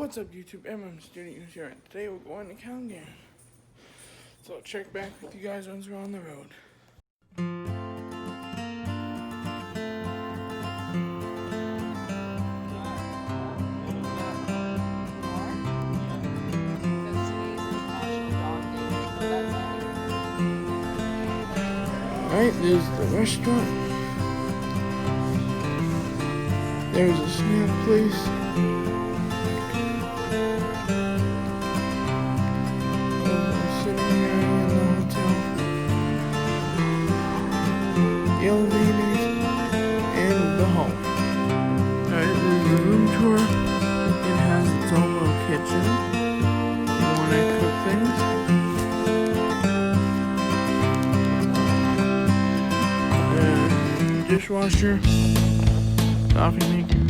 What's up YouTube, MM Studios here, and today we're going to Calgary. So I'll check back with you guys once we're on the road. Alright, there's the restaurant. There's a snack place. Elevators and the hall. Alright, there's the room tour. It has its own little kitchen. You want to cook things. Dishwasher, coffee maker.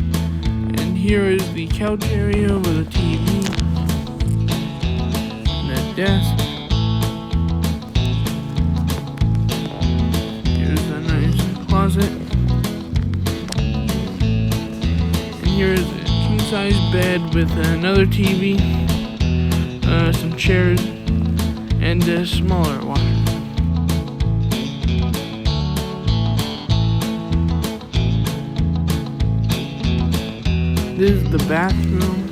And here is the couch area with a TV and a desk. Closet. And here's a king-size bed with another TV, some chairs, and a smaller one. This is the bathroom.